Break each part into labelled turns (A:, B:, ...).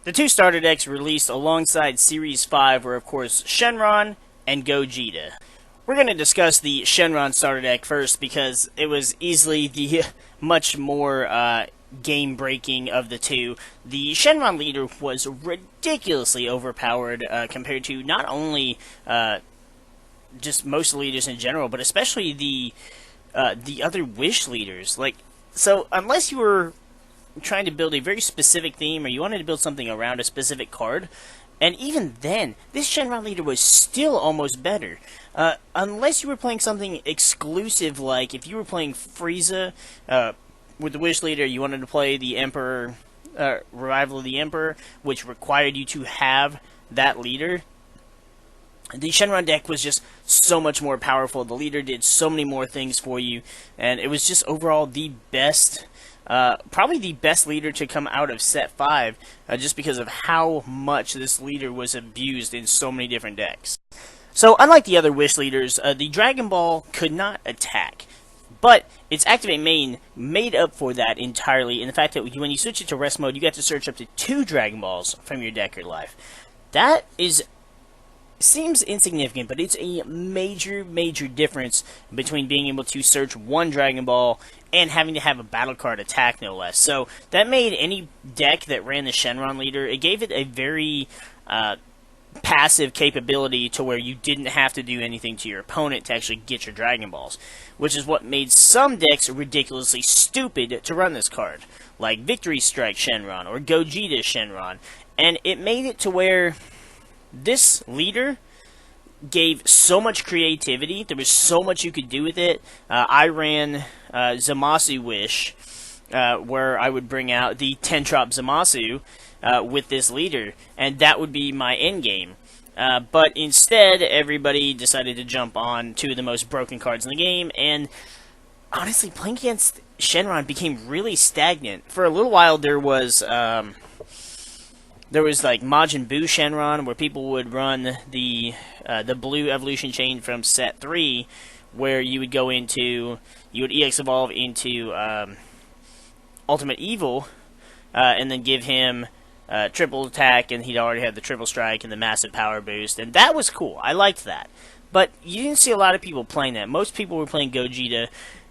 A: The two starter decks released alongside Series 5 were, of course, Shenron and Gogeta. We're going to discuss the Shenron starter deck first because it was easily the much more game-breaking of the two. The Shenron leader was ridiculously overpowered compared to not only just most leaders in general, but especially the other Wish leaders. So unless you were trying to build a very specific theme or you wanted to build something around a specific card, and even then, this Shenron leader was still almost better. Unless you were playing something exclusive, like if you were playing Frieza with the Wish leader, you wanted to play the Emperor, Revival of the Emperor, which required you to have that leader. The Shenron deck was just so much more powerful. The leader did so many more things for you, and it was just overall the best, probably the best leader to come out of Set 5, just because of how much this leader was abused in so many different decks. So, unlike the other Wish leaders, the Dragon Ball could not attack, but its Activate main made up for that entirely in the fact that when you switch it to Rest mode, you got to search up to 2 Dragon Balls from your deck or life. That seems insignificant, but it's a major difference between being able to search 1 Dragon Ball and having to have a battle card attack, no less. So that made any deck that ran the Shenron leader, it gave it a very passive capability to where you didn't have to do anything to your opponent to actually get your Dragon Balls, which is what made some decks ridiculously stupid to run this card, like Victory Strike Shenron or Gogeta Shenron, and it made it to where this leader gave so much creativity. There was so much you could do with it. I ran Zamasu Wish, where I would bring out the 10-drop Zamasu with this leader, and that would be my endgame. But instead, everybody decided to jump on 2 of the most broken cards in the game, and honestly, playing against Shenron became really stagnant. For a little while, there was like Majin Buu Shenron, where people would run the blue evolution chain from Set 3, where you would EX evolve into Ultimate Evil, and then give him triple attack, and he'd already had the triple strike and the massive power boost, and that was cool. I liked that. But you didn't see a lot of people playing that. Most people were playing Gogeta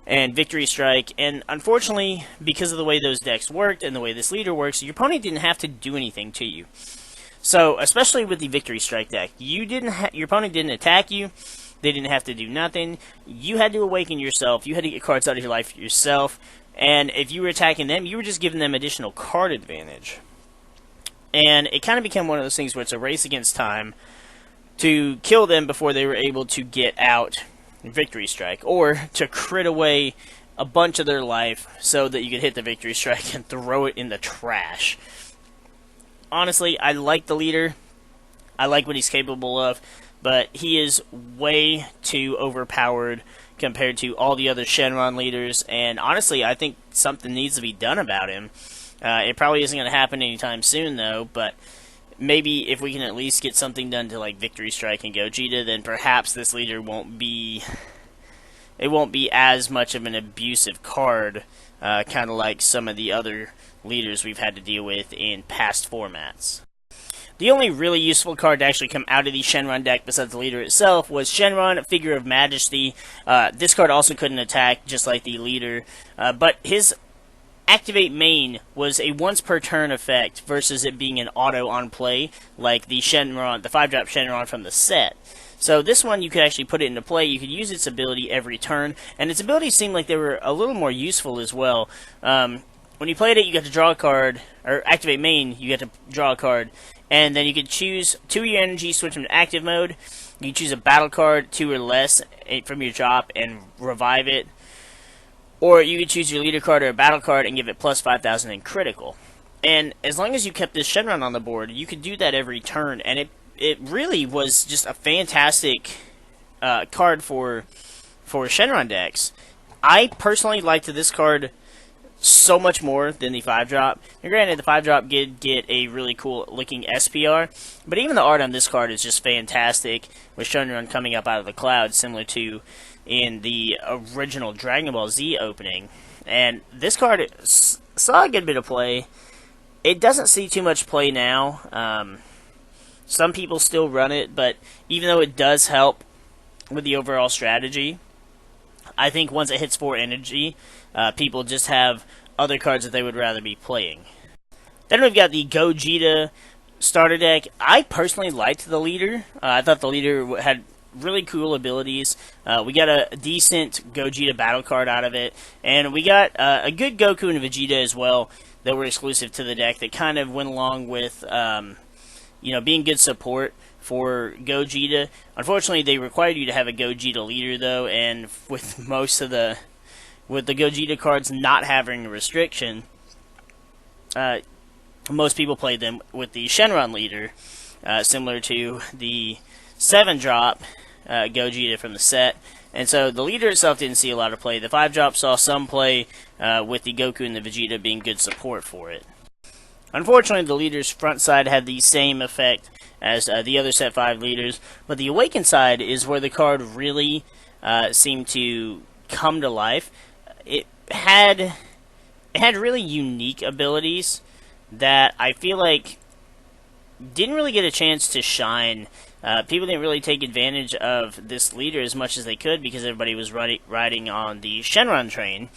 A: and Victory Strike, and unfortunately, because of the way those decks worked and the way this leader works, your opponent didn't have to do anything to you. So, especially with the Victory Strike deck, your opponent didn't attack you, they didn't have to do nothing, you had to awaken yourself, you had to get cards out of your life yourself, and if you were attacking them, you were just giving them additional card advantage. And it kind of became one of those things where it's a race against time to kill them before they were able to get out Victory Strike, or to crit away a bunch of their life so that you could hit the Victory Strike and throw it in the trash. Honestly, I like the leader. I like what he's capable of, but he is way too overpowered compared to all the other Shenron leaders, and honestly, I think something needs to be done about him. It probably isn't going to happen anytime soon, though, but maybe if we can at least get something done to like Victory Strike and Gogeta, then perhaps this leader won't be as much of an abusive card, kind of like some of the other leaders we've had to deal with in past formats. The only really useful card to actually come out of the Shenron deck besides the leader itself was Shenron, Figure of Majesty. This card also couldn't attack, just like the leader, but his Activate main was a once per turn effect versus it being an auto on play like the Shenron, the 5-drop Shenron from the set. So this one you could actually put it into play, you could use its ability every turn, and its abilities seemed like they were a little more useful as well. When you played it, you got to draw a card, or Activate main, you got to draw a card, and then you could choose 2 of your energy, switch them to active mode, you choose a battle card, 2 or less, from your drop, and revive it. Or you could choose your leader card or a battle card and give it plus 5,000 in critical. And as long as you kept this Shenron on the board, you could do that every turn. And it really was just a fantastic card for Shenron decks. I personally liked this card so much more than the 5-drop. And granted, the 5-drop did get a really cool looking SPR, but even the art on this card is just fantastic, with Shenron coming up out of the clouds, similar to in the original Dragon Ball Z opening. And this card saw a good bit of play, It doesn't see too much play now. Some people still run it, but even though it does help with the overall strategy, I think once it hits 4 energy, people just have other cards that they would rather be playing. Then we've got the Gogeta starter deck. I personally liked the leader. I thought the leader had really cool abilities. We got a decent Gogeta battle card out of it, and we got a good Goku and Vegeta as well that were exclusive to the deck that kind of went along with being good support for Gogeta. Unfortunately, they required you to have a Gogeta leader though, and with the Gogeta cards not having a restriction, most people played them with the Shenron leader, similar to the 7-drop Gogeta from the set. And so the leader itself didn't see a lot of play. The 5-drop saw some play with the Goku and the Vegeta being good support for it. Unfortunately, the leader's front side had the same effect as the other set 5 leaders, but the Awakened side is where the card really seemed to come to life. It had really unique abilities that I feel like didn't really get a chance to shine. People didn't really take advantage of this leader as much as they could because everybody was riding on the Shenron train.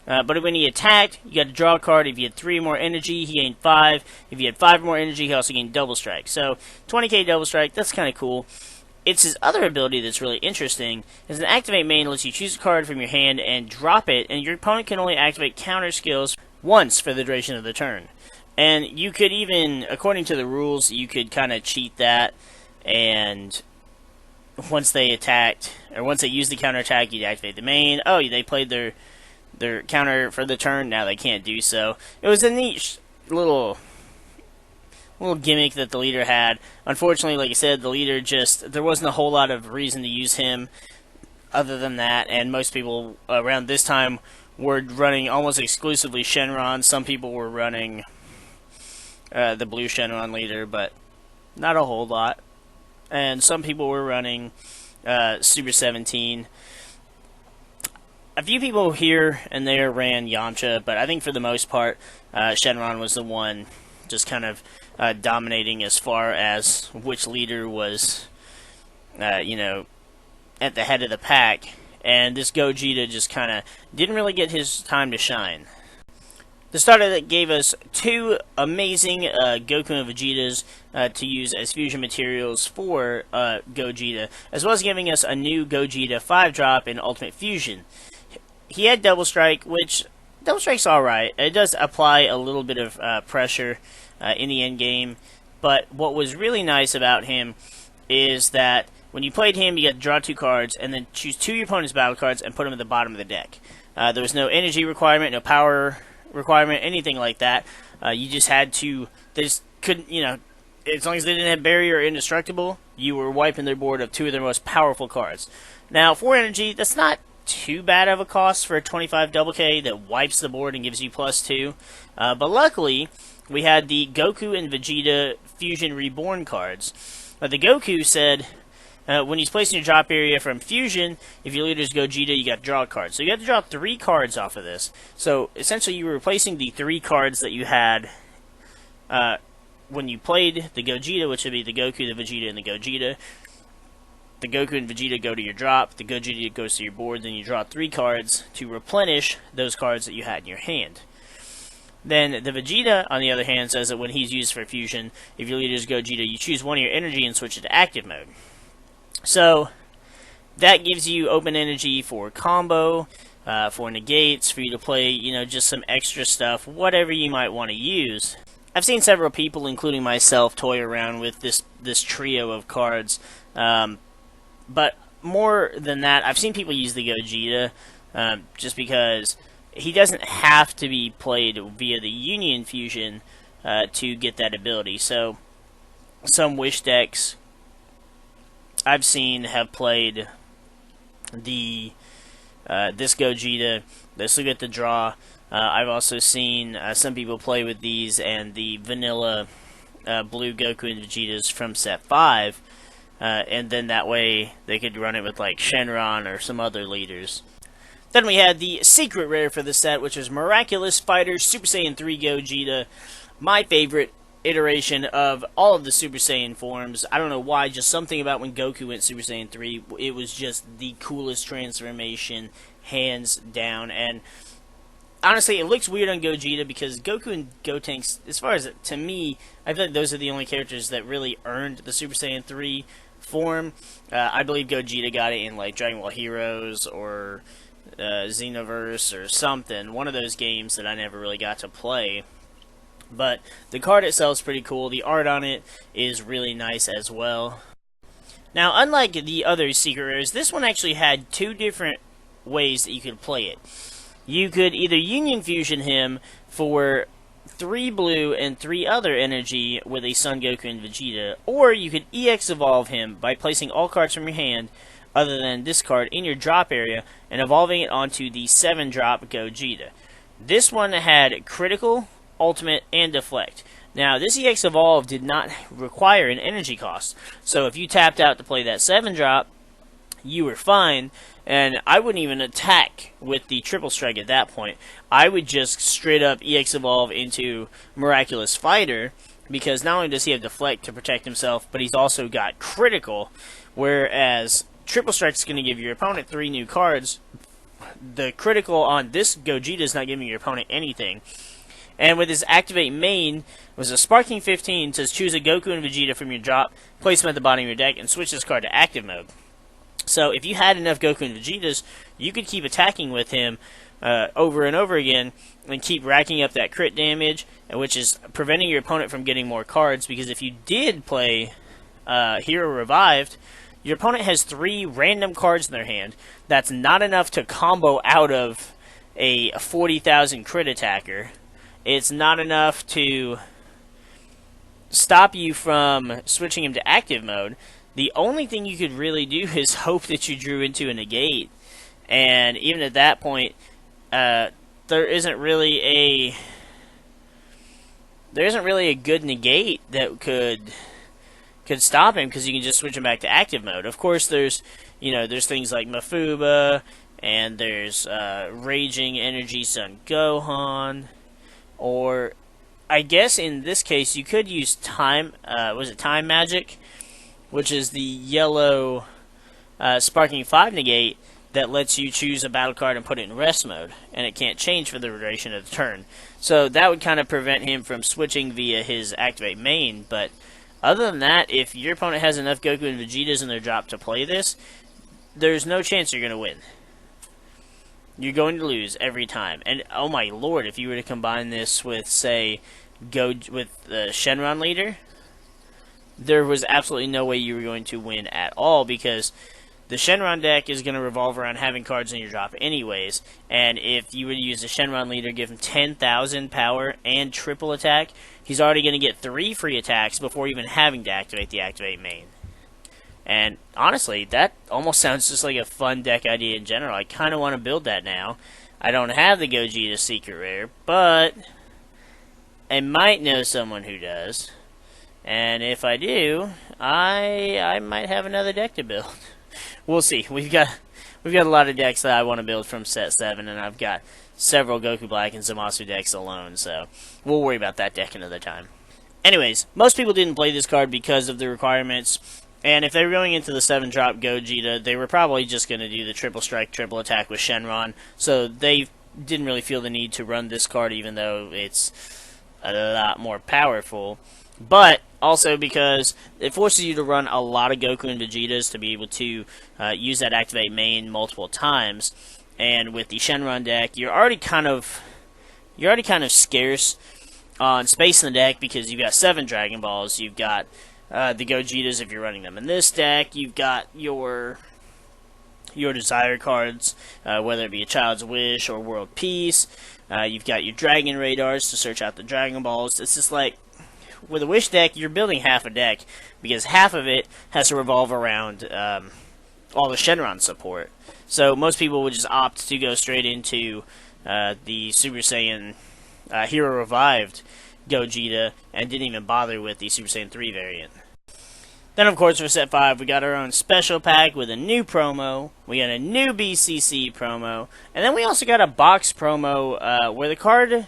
A: But when he attacked, you got to draw a card. If you had 3 more energy, he gained 5. If you had 5 more energy, he also gained Double Strike. So 20k Double Strike, that's kind of cool. It's his other ability that's really interesting. As an activate main, lets you choose a card from your hand and drop it, and your opponent can only activate counter skills once for the duration of the turn. And you could even, according to the rules, you could kind of cheat that, and once they attacked, or once they used the counter attack, you'd activate the main. Oh, they played their counter for the turn, now they can't do so. It was a neat little gimmick that the leader had. Unfortunately, like I said, the leader there wasn't a whole lot of reason to use him other than that, and most people around this time were running almost exclusively Shenron. Some people were running the blue Shenron leader, but not a whole lot. And some people were running Super 17. A few people here and there ran Yamcha, but I think for the most part, Shenron was the one just kind of dominating as far as which leader was, at the head of the pack. And this Gogeta just kind of didn't really get his time to shine. The starter that gave us 2 amazing Goku and Vegetas to use as fusion materials for Gogeta, as well as giving us a new Gogeta 5-drop in Ultimate Fusion. He had Double Strike, which Double Strike's alright. It does apply a little bit of pressure in the end game, but what was really nice about him is that when you played him, you got to draw 2 cards, and then choose 2 of your opponent's battle cards and put them at the bottom of the deck. There was no energy requirement, no power requirement, anything like that. You just had to, they just couldn't, as long as they didn't have barrier or indestructible, you were wiping their board of 2 of their most powerful cards. Now, 4 energy, that's not too bad of a cost for a 25 double K that wipes the board and gives you +2. But luckily, we had the Goku and Vegeta Fusion Reborn cards. The Goku said, when he's placed in your drop area from Fusion, if your leader's Gogeta, you got to draw a card. So you have to draw 3 cards off of this. So essentially, you were replacing the 3 cards that you had when you played the Gogeta, which would be the Goku, the Vegeta, and the Gogeta. The Goku and Vegeta go to your drop, the Gogeta goes to your board, then you draw 3 cards to replenish those cards that you had in your hand. Then the Vegeta, on the other hand, says that when he's used for fusion, if your leader's Gogeta, you choose one of your energy and switch it to active mode. So, that gives you open energy for combo, for negates, for you to play, just some extra stuff, whatever you might want to use. I've seen several people, including myself, toy around with this trio of cards. But more than that, I've seen people use the Gogeta just because he doesn't have to be played via the Union Fusion to get that ability. So, some Wish decks I've seen have played this Gogeta. This will get the draw. I've also seen some people play with these and the vanilla blue Goku and Vegetas from set 5. And then that way they could run it with like Shenron or some other leaders. Then we had the secret rare for the set, which was Miraculous Fighter Super Saiyan 3 Gogeta. my favorite iteration of all of the Super Saiyan forms. I don't know why, just something about when Goku went Super Saiyan 3, it was just the coolest transformation, hands down. And honestly, it looks weird on Gogeta because Goku and Gotenks, as far as, to me, I feel like those are the only characters that really earned the Super Saiyan 3 form. I believe Gogeta got it in like Dragon Ball Heroes or Xenoverse or something, one of those games that I never really got to play. But the card itself is pretty cool. The art on it is really nice as well. Now, unlike the other secret rares, this one actually had two different ways that you could play it. You could either Union Fusion him for 3 blue and 3 other energy with a Son Goku and Vegeta, or you could EX Evolve him by placing all cards from your hand other than this card in your drop area and evolving it onto the 7-drop Gogeta. This one had critical, ultimate, and deflect. Now, this EX Evolve did not require an energy cost, so if you tapped out to play that 7-drop, you were fine, and I wouldn't even attack with the triple strike at that point. I would just straight up EX Evolve into Miraculous Fighter, because not only does he have deflect to protect himself, but he's also got critical, whereas triple strike is going to give your opponent 3 new cards. The critical on this Gogeta is not giving your opponent anything. And with his activate main, it was a Sparking 15, says choose a Goku and Vegeta from your drop, place them at the bottom of your deck, and switch this card to active mode. So if you had enough Goku and Vegetas, you could keep attacking with him over and over again and keep racking up that crit damage, which is preventing your opponent from getting more cards, because if you did play Hero Revived, your opponent has 3 random cards in their hand. That's not enough to combo out of a 40,000 crit attacker. It's not enough to stop you from switching him to active mode. The only thing you could really do is hope that you drew into a negate. And even at that point, there isn't really a good negate that could stop him, because you can just switch him back to active mode. Of course, there's things like Mafuba, and there's Raging Energy Son Gohan, or I guess in this case you could use Time Magic, which is the yellow Sparking 5 negate that lets you choose a battle card and put it in rest mode, and it can't change for the duration of the turn. So that would kind of prevent him from switching via his activate main, but other than that, if your opponent has enough Goku and Vegetas in their drop to play this, there's no chance you're going to win. You're going to lose every time. And oh my lord, if you were to combine this with, say, with the Shenron leader, there was absolutely no way you were going to win at all, because the Shenron deck is going to revolve around having cards in your drop anyways, and if you were to use the Shenron leader, give him 10,000 power and triple attack, he's already going to get 3 free attacks before even having to activate the activate main. And honestly, that almost sounds just like a fun deck idea in general. I kind of want to build that now. I don't have the Gogeta secret rare, but I might know someone who does. And if I do, I might have another deck to build. We'll see. We've got a lot of decks that I want to build from set 7, and I've got several Goku Black and Zamasu decks alone, so we'll worry about that deck another time. Anyways, most people didn't play this card because of the requirements, and if they were going into the 7-drop Gogeta, they were probably just going to do the triple strike, triple attack with Shenron, so they didn't really feel the need to run this card, even though it's a lot more powerful. But also because it forces you to run a lot of Goku and Vegetas to be able to use that activate main multiple times. And with the Shenron deck, you're already kind of scarce on space in the deck, because you've got 7 Dragon Balls, you've got the Gogetas if you're running them in this deck, you've got your desire cards, whether it be a Child's Wish or World Peace, you've got your Dragon Radars to search out the Dragon Balls. It's just like, with a Wish deck, you're building half a deck, because half of it has to revolve around all the Shenron support. So most people would just opt to go straight into the Super Saiyan Hero Revived Gogeta, and didn't even bother with the Super Saiyan 3 variant. Then, of course, for set 5, we got our own special pack with a new promo, we got a new BCC promo, and then we also got a box promo where the card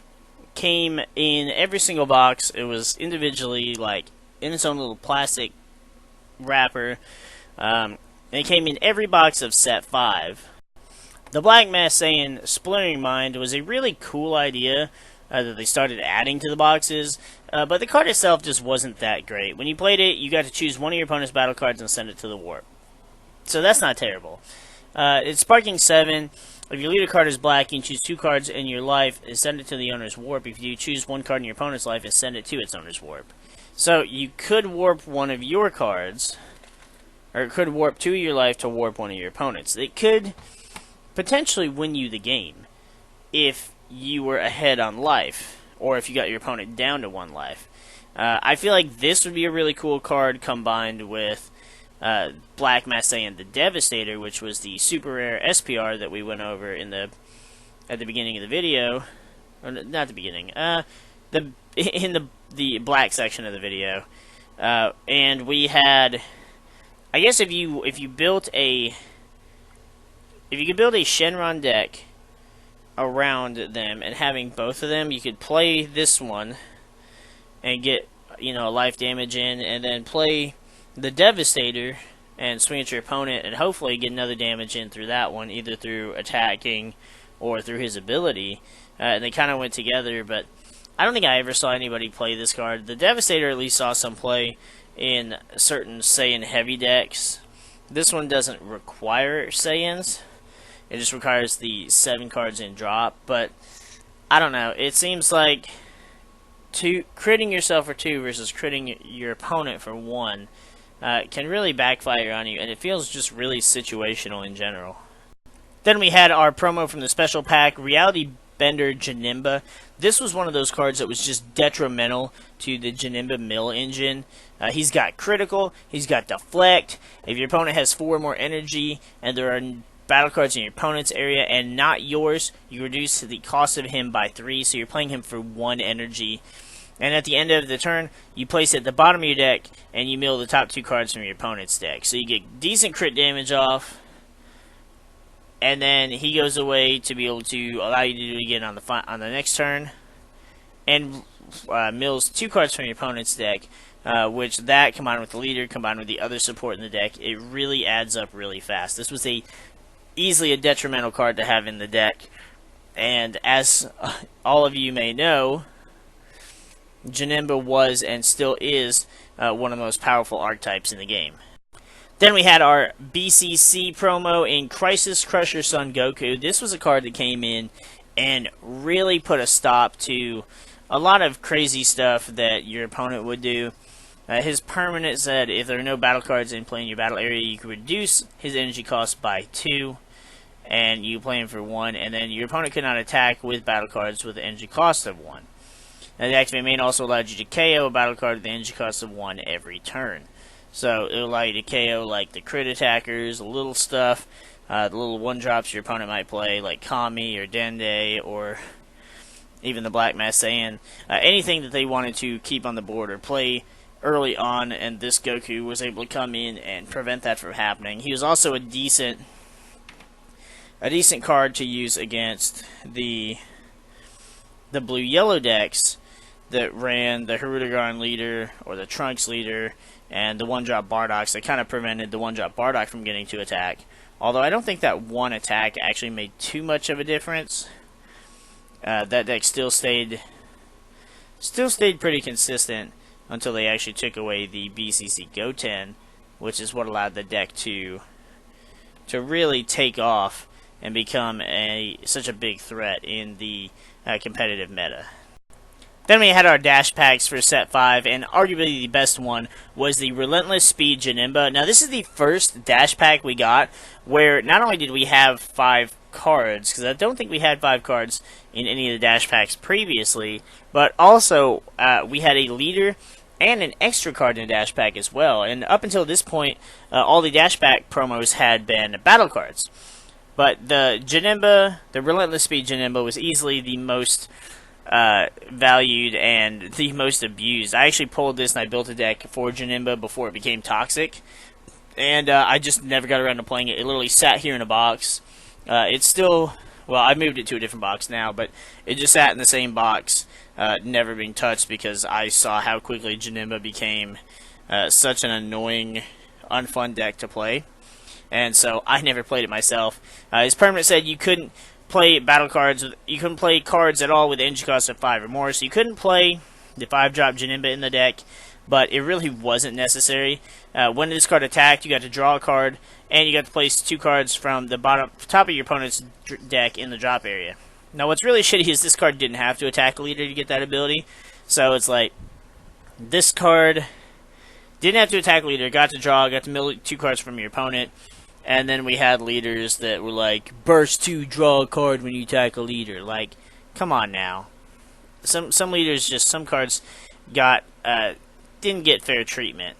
A: came in every single box. It was individually, like, in its own little plastic wrapper. And it came in every box of set 5. The Black Master Saiyan Splintering Mind was a really cool idea that they started adding to the boxes, but the card itself just wasn't that great. When you played it, you got to choose one of your opponent's battle cards and send it to the warp. So that's not terrible. It's Sparking 7. If your leader card is black, you can choose 2 cards in your life and send it to the owner's warp. If you choose 1 card in your opponent's life and send it to its owner's warp. So you could warp one of your cards, or it could warp 2 of your life to warp one of your opponents. It could potentially win you the game if you were ahead on life, or if you got your opponent down to 1 life. I feel like this would be a really cool card combined with Black Master Saiyan the Devastator, which was the super rare SPR that we went over at the beginning of the video, or not the beginning, in the black section of the video, and we had, I guess if you could build a Shenron deck around them and having both of them, you could play this one and get, life damage in, and then play the Devastator and swing at your opponent and hopefully get another damage in through that one, either through attacking or through his ability. And they kind of went together, but I don't think I ever saw anybody play this card. The Devastator at least saw some play in certain Saiyan heavy decks. This one doesn't require Saiyans. It just requires the 7 cards in drop, but I don't know. It seems like critting yourself for 2 versus critting your opponent for 1 can really backfire on you, and it feels just really situational in general. Then we had our promo from the special pack, Reality Bender Janemba. This was one of those cards that was just detrimental to the Janemba Mill engine. He's got critical, he's got deflect. If your opponent has 4 more energy, and there are battle cards in your opponent's area and not yours, you reduce the cost of him by 3, so you're playing him for 1 energy. And at the end of the turn, you place it at the bottom of your deck, and you mill the top 2 cards from your opponent's deck. So you get decent crit damage off, and then he goes away to be able to allow you to do it again on the next turn, and mills 2 cards from your opponent's deck, which that combined with the leader, combined with the other support in the deck, it really adds up really fast. This was easily a detrimental card to have in the deck, and as all of you may know, Janemba was and still is one of the most powerful archetypes in the game. Then we had our BCC promo in Crisis Crusher Son Goku. This was a card that came in and really put a stop to a lot of crazy stuff that your opponent would do. His permanent said if there are no battle cards in play in your battle area, you can reduce his energy cost by 2, and you play him for 1, and then your opponent cannot attack with battle cards with the energy cost of 1. Now, the Activate Main also allowed you to KO a battle card with the energy cost of 1 every turn. So, it'll allow you to KO, like, the crit attackers, the little stuff, the little 1-drops your opponent might play, like Kami or Dende, or even the Black Master Saiyan. Anything that they wanted to keep on the board or play early on, and this Goku was able to come in and prevent that from happening. He was also a decent card to use against the blue-yellow decks that ran the Hirudegarn leader or the Trunks leader and the 1-drop Bardock. That kind of prevented the 1-drop Bardock from getting to attack. Although I don't think that 1 attack actually made too much of a difference. That deck still stayed pretty consistent until they actually took away the BCC Goten, which is what allowed the deck to really take off and become such a big threat in the competitive meta. Then we had our dash packs for set 5, and arguably the best one was the Relentless Speed Janemba. Now this is the first dash pack we got where not only did we have 5 cards, because I don't think we had 5 cards in any of the dash packs previously, but also we had a leader and an extra card in the dash pack as well. And up until this point, all the dash pack promos had been battle cards. But the Janemba, the Relentless Speed Janemba, was easily the most valued and the most abused. I actually pulled this and I built a deck for Janemba before it became toxic, and I just never got around to playing it. It literally sat here in a box. It's still Well, I moved it to a different box now, but it just sat in the same box, never being touched because I saw how quickly Janemba became such an annoying, unfun deck to play. And so I never played it myself. His permanent said you couldn't play battle cards, you couldn't play cards at all with energy cost of 5 or more, so you couldn't play the 5-drop Janemba in the deck, but it really wasn't necessary. When this card attacked, you got to draw a card, and you got to place 2 cards from the top of your opponent's deck in the drop area. Now, what's really shitty is this card didn't have to attack a leader to get that ability, so it's like, this card didn't have to attack a leader, got to draw, got to mill 2 cards from your opponent, and then we had leaders that were like, burst 2, draw a card when you attack a leader. Like, come on now. Some leaders just, some cards got, didn't get fair treatment.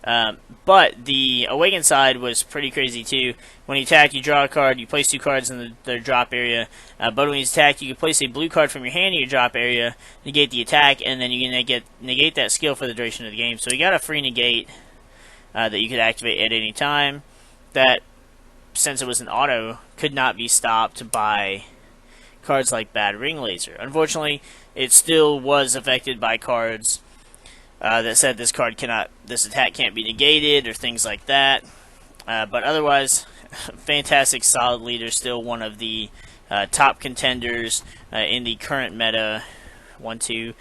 A: But the Awakened side was pretty crazy too. When you attack, you draw a card, you place 2 cards in the drop area. But when you attack, you can place a blue card from your hand in your drop area, negate the attack, and then you can negate that skill for the duration of the game. So you got a free negate that you could activate at any time. That, since it was an auto, could not be stopped by cards like Bad Ring Laser. Unfortunately, it still was affected by cards that said this attack can't be negated or things like that. But otherwise, fantastic, solid leader, still one of the top contenders in the current meta. 1, 2,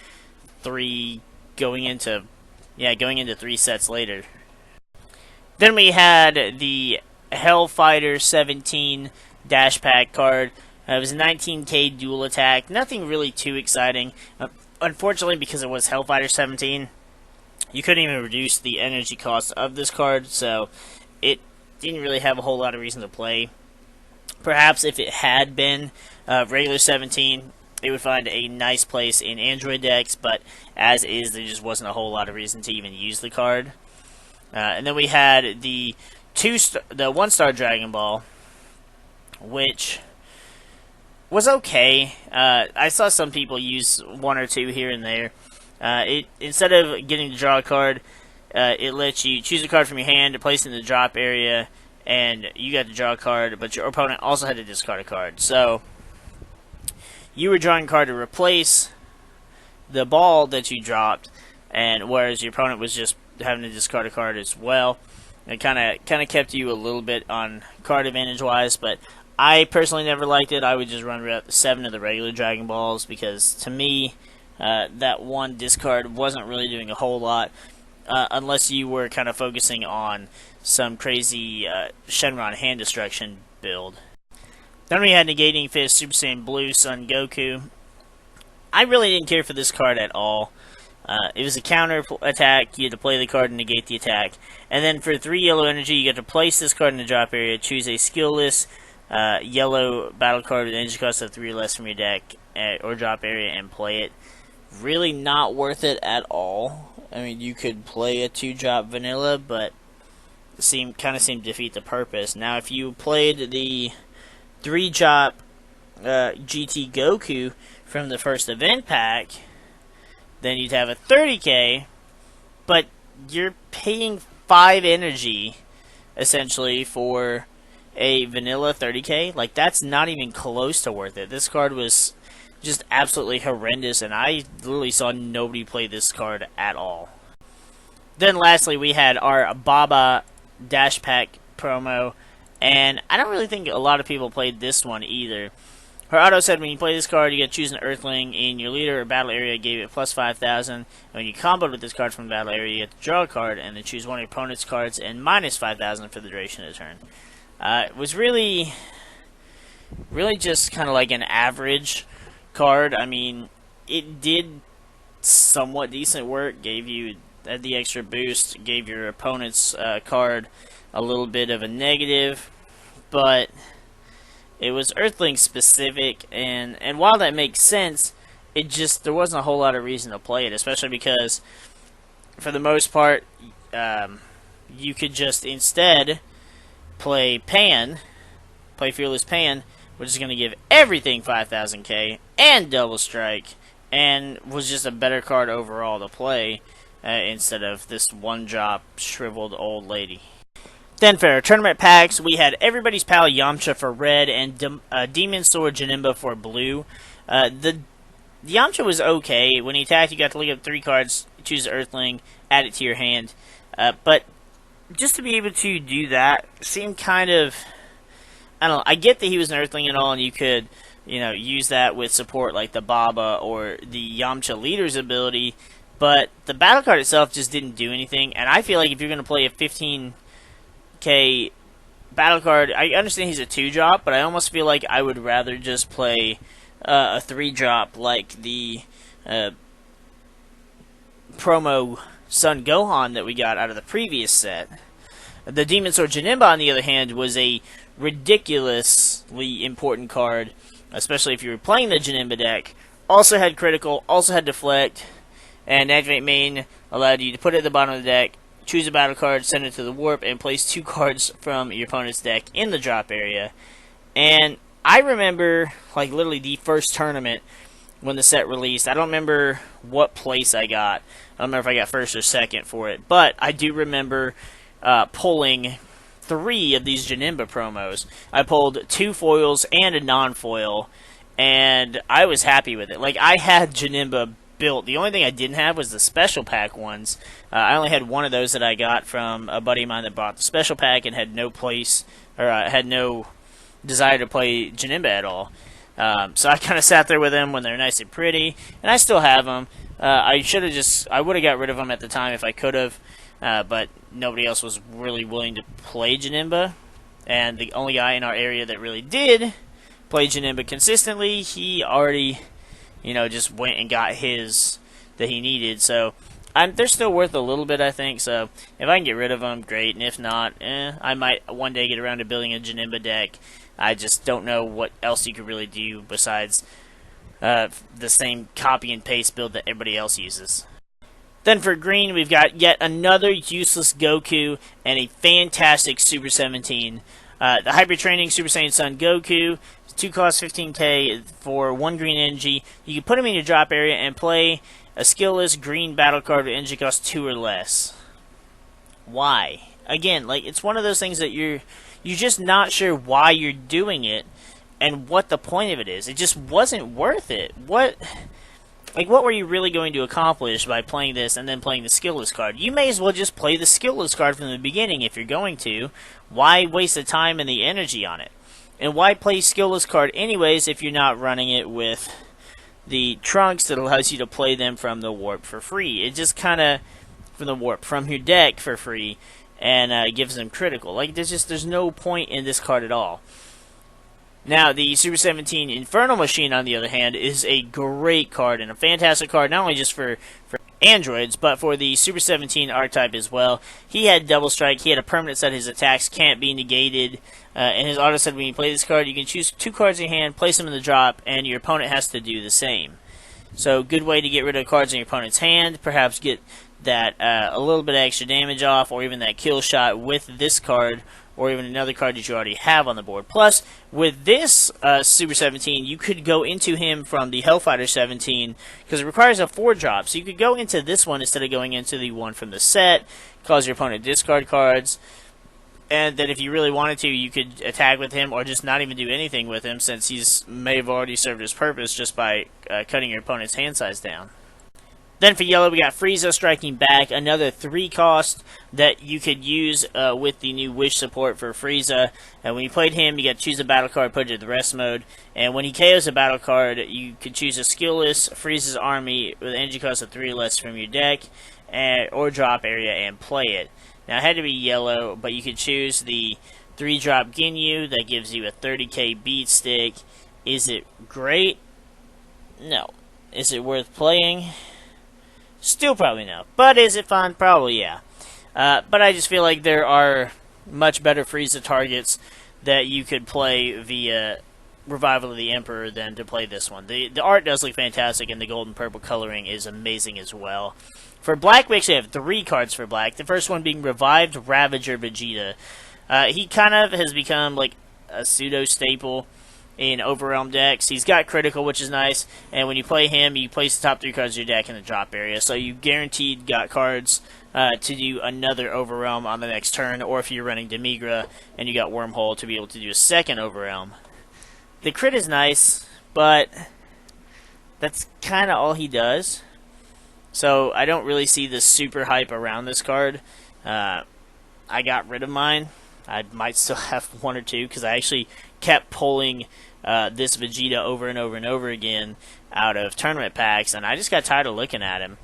A: 3, going into 3 sets later. Then we had the Hellfighter 17 Dash Pack card. It was a 19k dual attack. Nothing really too exciting. Unfortunately, because it was Hellfighter 17, you couldn't even reduce the energy cost of this card, so it didn't really have a whole lot of reason to play. Perhaps if it had been regular 17, it would find a nice place in Android decks, but as is, there just wasn't a whole lot of reason to even use the card. And then we had the 1-star Dragon Ball, which was okay. I saw some people use 1 or 2 here and there. Instead of getting to draw a card, it lets you choose a card from your hand to place in the drop area, and you got to draw a card, but your opponent also had to discard a card. So you were drawing a card to replace the ball that you dropped, and whereas your opponent was just having to discard a card as well. It kind of kept you a little bit on card advantage wise, but I personally never liked it. I would just run 7 of the regular Dragon Balls because to me that 1 discard wasn't really doing a whole lot unless you were kind of focusing on some crazy Shenron hand destruction build. Then we had Negating Fist Super Saiyan Blue Son Goku. I really didn't care for this card at all. It was a counter attack. You had to play the card and negate the attack. And then for 3 yellow energy, you get to place this card in the drop area, choose a skillless yellow battle card with energy cost of 3 or less from your deck or drop area and play it. Really not worth it at all. I mean, you could play a 2-drop vanilla, but it kind of seemed to defeat the purpose. Now, if you played the 3-drop GT Goku from the first event pack, then you'd have a 30k, but you're paying 5 energy, essentially, for a vanilla 30k. Like, that's not even close to worth it. This card was just absolutely horrendous, and I literally saw nobody play this card at all. Then lastly, we had our Baba Dash Pack promo, and I don't really think a lot of people played this one either. Her auto said when you play this card, you get to choose an Earthling in your leader or battle area, gave it plus 5,000. And when you comboed with this card from the battle area, you get to draw a card and then choose one of your opponent's cards and minus 5,000 for the duration of the turn. It was really just kind of like an average card. I mean, it did somewhat decent work, gave you the extra boost, gave your opponent's card a little bit of a negative, but it was Earthling specific, and while that makes sense, there wasn't a whole lot of reason to play it, especially because, for the most part, you could just instead play Fearless Pan, which is going to give everything 5,000k, and Double Strike, and was just a better card overall to play, instead of this 1-drop shriveled old lady. Then for our tournament packs, we had everybody's pal Yamcha for red and Demon Sword Janemba for blue. The Yamcha was okay. When he attacked, you got to look up 3 cards, choose Earthling, add it to your hand. But just to be able to do that seemed kind of... I don't know. I get that he was an Earthling and all, and you could, use that with support like the Baba or the Yamcha Leader's ability, but the battle card itself just didn't do anything, and I feel like if you're going to play a 15k battle card, I understand he's a 2-drop, but I almost feel like I would rather just play a 3-drop like the promo Son Gohan that we got out of the previous set. The Demon Sword Janemba, on the other hand, was a ridiculously important card, especially if you were playing the Janemba deck. Also had critical, also had deflect, and activate main allowed you to put it at the bottom of the deck, choose a battle card, send it to the warp, and place 2 cards from your opponent's deck in the drop area. And I remember, like, literally the first tournament when the set released. I don't remember what place I got. I don't remember if I got first or second for it, but I do remember pulling 3 of these Janemba promos. I pulled 2 foils and a non-foil, and I was happy with it. Like, I had Janemba built. The only thing I didn't have was the special pack ones. I only had one of those that I got from a buddy of mine that bought the special pack and had no place, or had no desire to play Janemba at all. So I kind of sat there with them when they're nice and pretty, and I still have them. I would have got rid of them at the time if I could have, but nobody else was really willing to play Janemba, and the only guy in our area that really did play Janemba consistently, he already, just went and got his that he needed, so they're still worth a little bit, I think, so if I can get rid of them, great, and if not, I might one day get around to building a Janemba deck. I just don't know what else you could really do besides the same copy and paste build that everybody else uses. Then for green, we've got yet another useless Goku and a fantastic Super 17. The Hyper Training Super Saiyan Son Goku, 2 cost 15k for 1 green energy. You can put him in your drop area and play a skillless green battle card with energy cost 2 or less. Why? Again, like, it's one of those things that you're just not sure why you're doing it and what the point of it is. It just wasn't worth it. What were you really going to accomplish by playing this and then playing the skillless card? You may as well just play the skillless card from the beginning if you're going to. Why waste the time and the energy on it? And why play skillless card anyways if you're not running it with the trunks that allows you to play them from the warp for free? It just kind of, from your deck for free, and gives them critical. Like, there's no point in this card at all. Now, the Super 17 Infernal Machine, on the other hand, is a great card and a fantastic card, not only just for androids, but for the Super 17 archetype as well. He had double strike, he had a permanent set, his attacks can't be negated, and his auto said when you play this card, you can choose 2 cards in your hand, place them in the drop, and your opponent has to do the same. So, good way to get rid of cards in your opponent's hand, perhaps get that a little bit of extra damage off, or even that kill shot with this card, or even another card that you already have on the board. Plus, with this Super 17, you could go into him from the Hellfighter 17, because it requires a 4-drop, so you could go into this one instead of going into the one from the set, cause your opponent discard cards, and then if you really wanted to, you could attack with him, or just not even do anything with him, since he's may have already served his purpose just by cutting your opponent's hand size down. Then for yellow, we got Frieza striking back, another 3 cost that you could use with the new Wish support for Frieza. And when you played him, you got to choose a battle card, put it in the rest mode. And when he KOs a battle card, you could choose a skillless Frieza's army with energy cost of 3 or less from your deck, or drop area and play it. Now, it had to be yellow, but you could choose the 3-drop Ginyu that gives you a 30k beat stick. Is it great? No. Is it worth playing? Still probably no. But is it fun? Probably yeah. But I just feel like there are much better Frieza targets that you could play via Revival of the Emperor than to play this one. The art does look fantastic, and the gold and purple coloring is amazing as well. For black, we actually have 3 cards for black. The first one being Revived Ravager Vegeta. He kind of has become like a pseudo-staple in Overrealm decks. He's got critical, which is nice, and when you play him, you place the top 3 cards of your deck in the drop area, so you guaranteed got cards to do another Overwhelm on the next turn, or if you're running Demigra and you got Wormhole, to be able to do a second Overwhelm. The crit is nice, but that's kind of all he does. So I don't really see the super hype around this card. I got rid of mine. I might still have one or two, because I actually kept pulling this Vegeta over and over and over again out of tournament packs, and I just got tired of looking at him.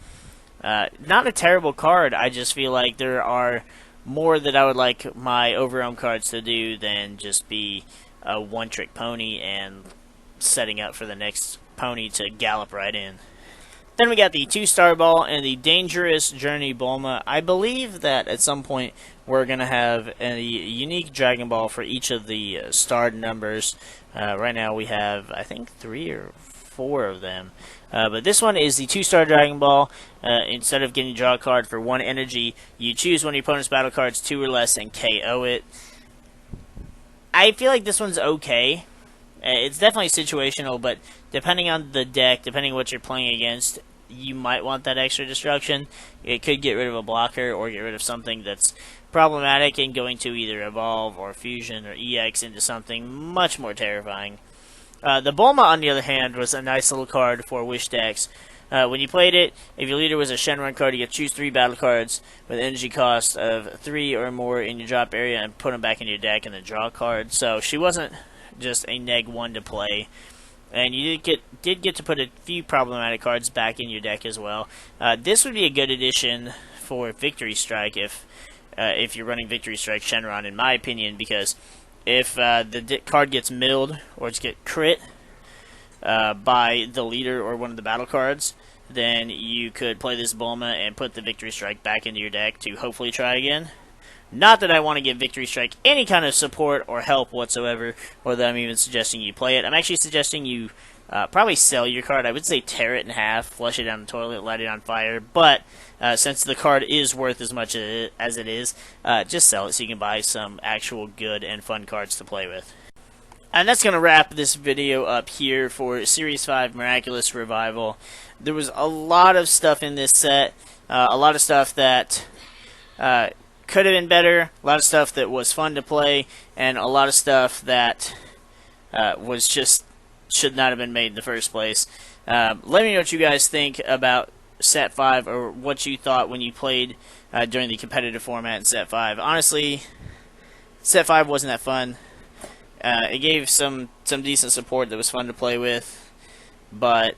A: Not a terrible card, I just feel like there are more that I would like my Overwhelm cards to do than just be a one-trick pony and setting up for the next pony to gallop right in. Then we got the 2-star ball and the Dangerous Journey Bulma. I believe that at some point we're going to have a unique Dragon Ball for each of the starred numbers. Right now we have, I think, 3 or 4 of them. But this one is the 2-star Dragon Ball. Instead of getting a draw card for 1 energy, you choose one of your opponent's battle cards, 2 or less, and KO it. I feel like this one's okay. It's definitely situational, but depending on the deck, depending on what you're playing against, you might want that extra destruction. It could get rid of a blocker or get rid of something that's problematic and going to either evolve or fusion or EX into something much more terrifying. The Bulma, on the other hand, was a nice little card for Wish decks. When you played it, if your leader was a Shenron card, you get to choose 3 battle cards with energy cost of 3 or more in your drop area and put them back in your deck and then draw a card. So she wasn't just a neg 1 to play. And you did get to put a few problematic cards back in your deck as well. This would be a good addition for Victory Strike if you're running Victory Strike Shenron, in my opinion, because if the card gets milled or it's get crit by the leader or one of the battle cards, then you could play this Bulma and put the Victory Strike back into your deck to hopefully try again. Not that I want to give Victory Strike any kind of support or help whatsoever, or that I'm even suggesting you play it. I'm actually suggesting you probably sell your card. I would say tear it in half, flush it down the toilet, light it on fire, but since the card is worth as much as it is, just sell it so you can buy some actual good and fun cards to play with. And that's going to wrap this video up here for Series 5 Miraculous Revival. There was a lot of stuff in this set, a lot of stuff that could have been better, a lot of stuff that was fun to play, and a lot of stuff that was just should not have been made in the first place. Let me know what you guys think about Set 5, or what you thought when you played during the competitive format in Set 5. Honestly, Set 5 wasn't that fun. It gave some decent support that was fun to play with, but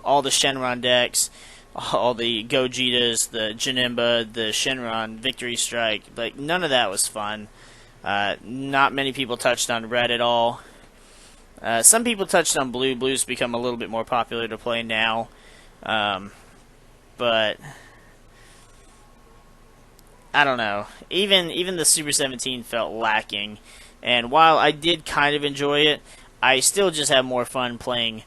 A: all the Shenron decks, all the Gojitas, the Janemba, the Shenron, Victory Strike, like, none of that was fun. Not many people touched on red at all. Some people touched on blue. Blue's become a little bit more popular to play now. But I don't know. Even the Super 17 felt lacking. And while I did kind of enjoy it, I still just have more fun playing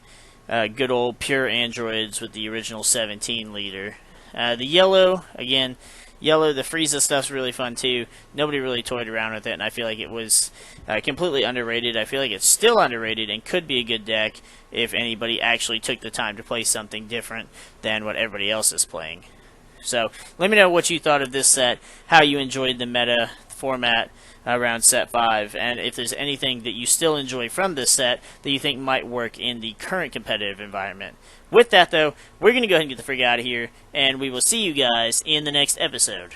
A: good old pure androids with the original 17 leader. The yellow, again, the Frieza stuff's really fun too. Nobody really toyed around with it, and I feel like it was completely underrated. I feel like it's still underrated and could be a good deck if anybody actually took the time to play something different than what everybody else is playing. So, let me know what you thought of this set, how you enjoyed the meta format around Set 5, and if there's anything that you still enjoy from this set that you think might work in the current competitive environment. With that, though, we're going to go ahead and get the freak out of here, and we will see you guys in the next episode.